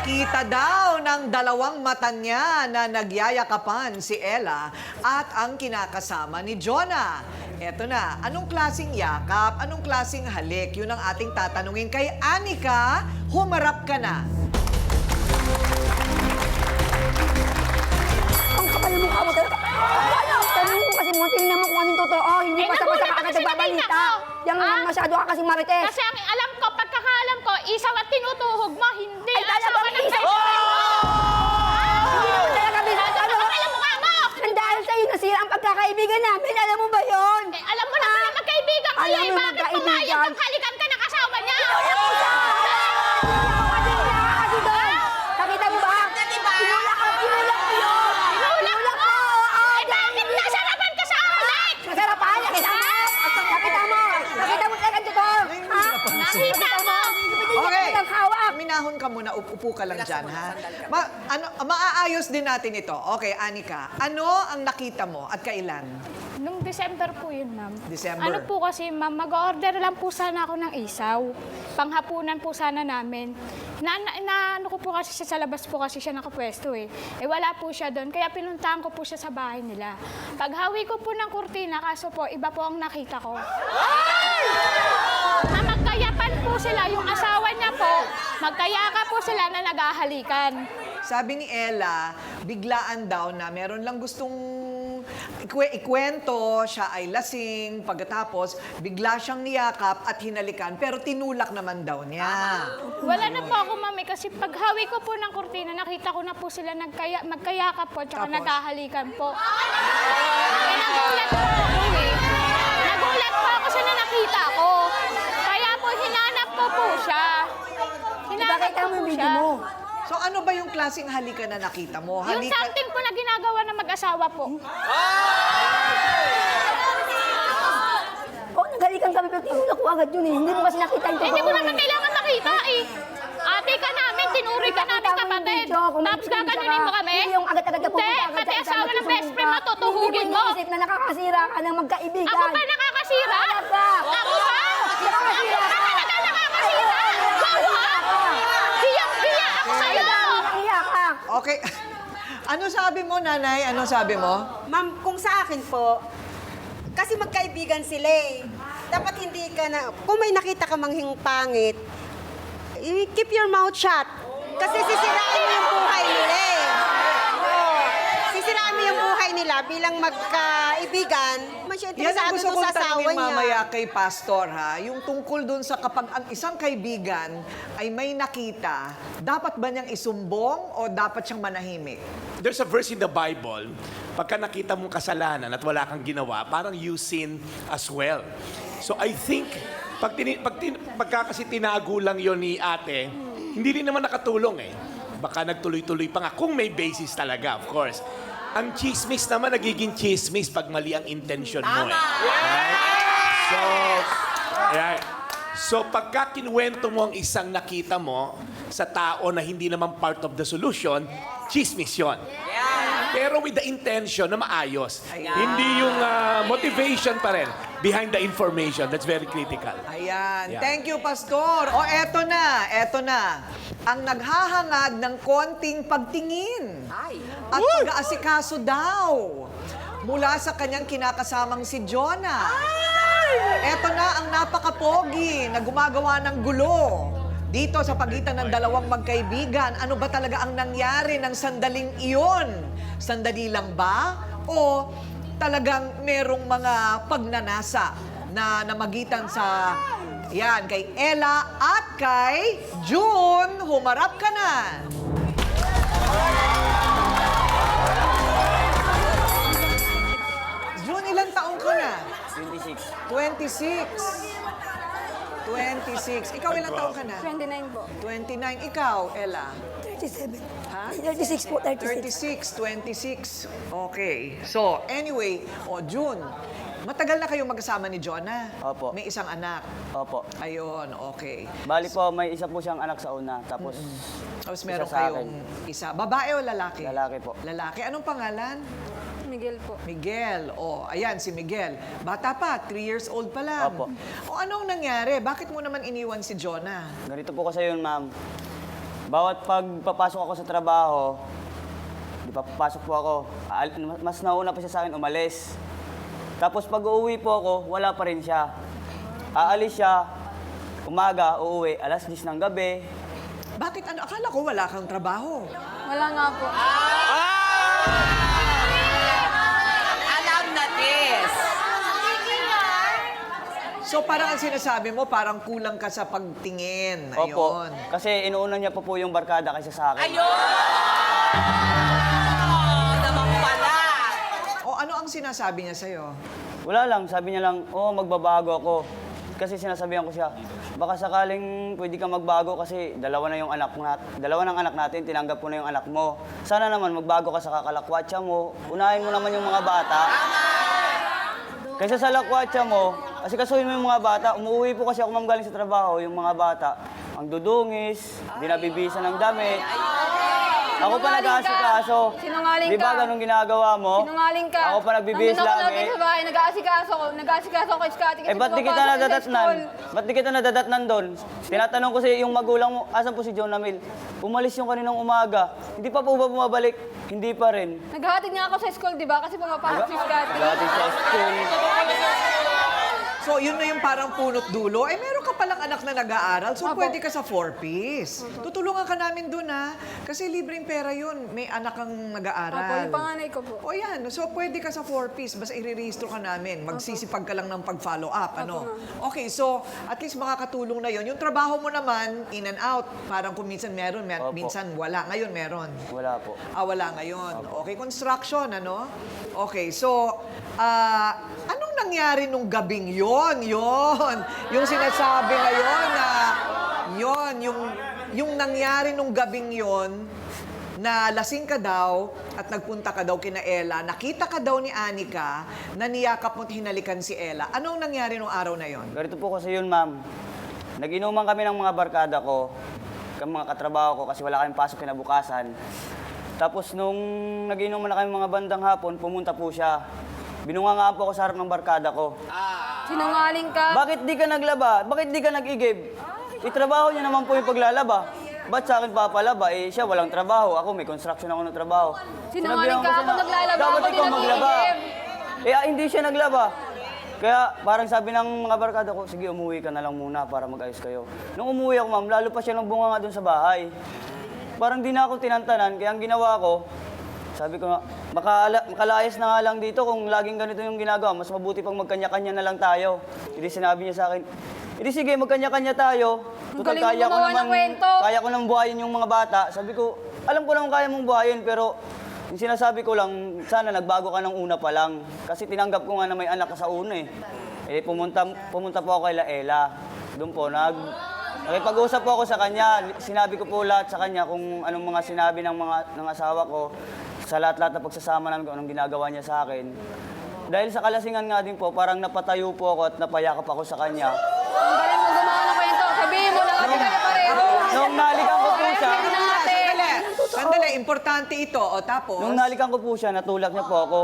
Nakita daw ng dalawang mata niya na nagyayakapan si Ella at ang kinakasama ni Jonah. Eto na, anong klaseng yakap, anong klaseng halik? Yun ang ating tatanungin kay Anika. Humarap ka na. Ang kapal ng mukha mo talaga. Ano? Tanungin mo kasi mo, tingnan mo kung anong totoo. Hindi basta-basta ka agad nagbabalita. Yang masyado ka kasi marites. Kasi ang alam ko, pagkakaalam ko, isaw at tinutuhog mo, hindi. Ay, talaga, asawa ng isaw. best friend mo. Hindi mo talaga bisado. Ano kapal ang mukha mo? Dahil sa'yo nasira ang pagkakaibigan namin. Alam mo ba yun? Eh, alam mo na pala magkaibigan kayo. Alam mo, Bakit magkaibigan. pumayag kang halikan ka ng asawa niya? Nakita mo ba? Tinulak ko yun. Tinulak ko. Eh, bakit nasarapan ka sa halik? Nasarapan. Nakita mo? Nakita mo. Nakita mo talaga dito. Ha? Nakita mo. Okay. Ang hawak. Minahon ka muna, upo ka lang dyan, ha? Maaayos din natin ito. Okay, Anika, ano ang nakita mo at kailan? Nung December po yun, ma'am. December. Ano po kasi, ma'am, mag-order lang po sana ako ng isaw. Panghapunan po sana namin. Ano ko po kasi siya sa labas po kasi siya nakapwesto eh. Eh wala po siya doon, kaya pinuntahan ko po siya sa bahay nila. Paghawi ko po ng kurtina, kaso po, iba po ang nakita ko. Na magkayapan po sila, yung asawa niya po, magkayaka po sila na naghahalikan. Sabi ni Ella, biglaan daw na meron lang gustong ikwento, siya ay lasing, pagkatapos bigla siyang niyakap at hinalikan, pero tinulak naman daw niya. Wala na po ako, mami, kasi paghawi ko po ng kurtina, nakita ko na po sila magkayakap po, tsaka Tapos? naghahalikan po. Eh, nagulat po ako eh. Nagulat po ako sa nakita ko. Kaya po, hinanap ko po siya. Hinanap Bakit ko mo po yung video siya. mo? So ano ba yung klaseng halikan na nakita mo? Yung something po na ginagawa ng mag-asawa po. Oo, naghalikan kami pero tinulak ko agad yun eh. Hindi mo kasi nakita yung totoo. Hindi mo naman kailangan makita eh. Ate ka namin, tinuri ka namin kapatid. Tapos gaganunin mo kami? Hindi yung agad-agad na pupunta. Hindi, pati asawa ng best friend mo, tutuhugin mo. Hindi mo iniisip na nakakasira ka ng magkaibigan. Ako pa nakakasira? Talaga. Ako pa? Nakakasira Ako ka. pa talaga nakakasira? Ako ha? Hiyang-hiya ako sa'yo. Nahiya ka. Okay. Ano sabi mo, nanay? Ano sabi mo? Ma'am, kung sa akin po, kasi magkaibigan sila eh. Dapat hindi ka na, kung may nakita ka manghing pangit, keep your mouth shut. Kasi sisirain mo yung buhay nila eh. Oo. Sisirain mo yung buhay nila bilang magkaibigan. Man siya Yan ang interesado gusto doon kong sa asawa tanungin niya. mamaya kay Pastor, ha? Yung tungkol dun sa kapag ang isang kaibigan ay may nakita, dapat ba niyang isumbong o dapat siyang manahimik? There's a verse in the Bible, pagka nakita mong kasalanan at wala kang ginawa, parang you sin as well. So I think, pagka kasi tinago lang yon ni ate, hindi rin naman nakatulong eh. Baka nagtuloy-tuloy pa nga, kung may basis talaga, of course. Ang chismis naman, nagiging chismis pag mali ang intention mo eh. Right? So, right. So, pagka kinuwento mo ang isang nakita mo sa tao na hindi naman part of the solution, chismis yun. Pero with the intention na maayos. Hindi yung motivation pa rin behind the information. That's very critical. Ayan. Yeah. Thank you, Pastor. O, eto na, eto na. Ang naghahangad ng konting pagtingin at pag-aasikaso daw mula sa kanyang kinakasamang si Jonah. Eto na ang napakapogi na gumagawa ng gulo dito sa pagitan ng dalawang magkaibigan. Ano ba talaga ang nangyari ng sandaling iyon? Sandali lang ba? O talagang merong mga pagnanasa na namagitan sa yan, kay Ella at kay June? Humarap ka na! June, ilang taong ka na? 26. 26. Ikaw ilang taong ka na? 29 po. 29. Ikaw, Ella? 37. Ha? 36 po, 36. 26. Okay. So, anyway, June, matagal na kayong magkasama ni Jonah? Opo. May isang anak? Opo. Ayun, okay. Bali po, may isa po siyang anak sa una. Tapos, Tapos meron isa sa kayong isa. Babae o lalaki? lalaki po. Lalaki. Anong pangalan? Miguel po. Miguel. O, ayan, si Miguel. Bata pa, 3 years old pa lang. Opo. O, anong nangyari? Bakit mo naman iniwan si Jonah? Ganito po kasi yun, ma'am. Bawat pagpapasok ako sa trabaho, di pa papasok po ako, mas nauna pa siya sa akin umalis. Tapos pag uuwi po ako, wala pa rin siya. Aalis siya, umaga, uuwi, alas 10 ng gabi. Bakit ano? Akala ko wala kang trabaho. Wala nga po. Alam na this. So parang ang sinasabi mo, parang kulang ka sa pagtingin. Opo, Ayun. kasi inuuna niya pa po yung barkada kaysa sa akin. Naman pala. O ano ang sinasabi niya sa'yo? Wala lang, sabi niya lang, oo, magbabago ako. Kasi sinasabihan ko siya, baka sakaling pwede ka magbago kasi dalawa ng anak natin, tinanggap ko na yung anak mo. Sana naman magbago ka sa kakalakwatsa mo, unahin mo naman yung mga bata. Kaysa sa lakwatsa mo, kasi kasuhin mo yung mga bata, umuwi po kasi ako ma'am galing sa trabaho, yung mga bata, ang dudungis, binabibisan ng damit. Ako pa nag-aasikaso. Sinungaling Di ba ka. ganun ginagawa mo? Sinungaling ka. Ako pa nagbibihis Nandun ako lagi lagi. sa bahay, nag-aasikaso ko kay Scotty. Eh, ba't di kita nadadatnan? Ba't di kita nadadatnan doon? Tinatanong ko sa yung magulang mo, asan po si John Namil? Umalis yung kaninang umaga. Hindi pa po ba bumabalik? Hindi pa rin. Naghahatid nga ako sa school, di ba? Kasi pumapasok si Scotty. Dati sa school. So yun na yung parang punot dulo. Eh meron ka palang anak na nag-aaral, so pwede ka sa 4-piece. Tutulungan ka namin dun ha. Kasi libreng pera yun. May anak kang Opo, nag-aaral. yung panganay ko po. O yan, so pwede ka sa 4-piece, basta i-re-registro ka namin. Magsisipag ka lang ng pag-follow up, ano? Okay, so at least makakatulong na yon. Yung trabaho mo naman, in and out, parang kung minsan meron, Opo. minsan wala. Ngayon meron. Wala po. Wala ngayon. Okay, construction, ano? Okay, so, anong nangyari nung gabing yon? Yung sinasabi ngayon na, yung nangyari nung gabing yon, na lasing ka daw at nagpunta ka daw kina Ella, nakita ka daw ni Anika na niyakap mo't hinalikan si Ella. Anong nangyari nung araw na yon? Ganito po kasi yun, ma'am. Nag-inuman kami ng mga barkada ko, mga katrabaho ko, kasi wala kaming pasok kinabukasan. Tapos nung nag-inuman na kami mga bandang hapon, pumunta po siya. Binungangaan po ako sa harap ng barkada ko. Sinungaling ka. Bakit di ka naglaba? Bakit di ka nag-igib? Itrabaho niya naman po yung paglalaba. Ba't sa akin papalaba? Eh, siya walang trabaho. Ako, may construction ako ng trabaho. Sinungaling Sinabihan ka. ko Ako siya na, naglalaba, dapat ako di ikaw maglaba. nag-iigib. Hindi siya naglaba. Kaya parang sabi ng mga barkada ko, sige, umuwi ka na lang muna para mag-ayos kayo. Nung umuwi ako, ma'am, lalo pa siya nang bunga nga doon sa bahay. Parang di na ako tinantanan, kaya ang ginawa ko, sabi ko nga, makalayas na nga lang dito kung laging ganito yung ginagawa. Mas mabuti pang magkanya-kanya na lang tayo. Hindi sinabi niya sa akin, hindi sige, magkanya-kanya tayo. Ang Total, galing mo gumawa ng kwento. kaya ko nang buhayin yung mga bata. Sabi ko, alam ko naman kaya mong buhayin, pero yung sinasabi ko lang, sana nagbago ka ng una pa lang. Kasi tinanggap ko nga na may anak ka sa una eh. Pumunta po ako kay Ella. Doon po, nakipag-usap po ako sa kanya. Sinabi ko po lahat sa kanya kung anong mga sinabi ng asawa ko. Sa lahat-lahat na pagsasama namin kung anong ginagawa niya sa akin. Dahil sa kalasingan nga din po, parang napatayo po ako at napayakap ako sa kanya. Ang galing mo gumawa ng kwento. Sabihin mo lang kami kayo pareho. Nung nalikan ko po siya, Sandali, importante ito. O tapos? nung nalikan ko po siya, natulak niya po ako.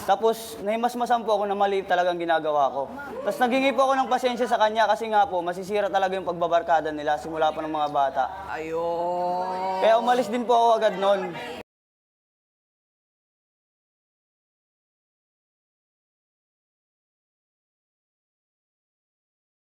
Tapos, nahimasmasan po ako na mali talagang ginagawa ko. Tapos, naghingi po ako ng pasensya sa kanya kasi nga po, masisira talaga yung pagbabarkada nila simula pa ng mga bata. Ayun. Kaya umalis din po ako agad noon.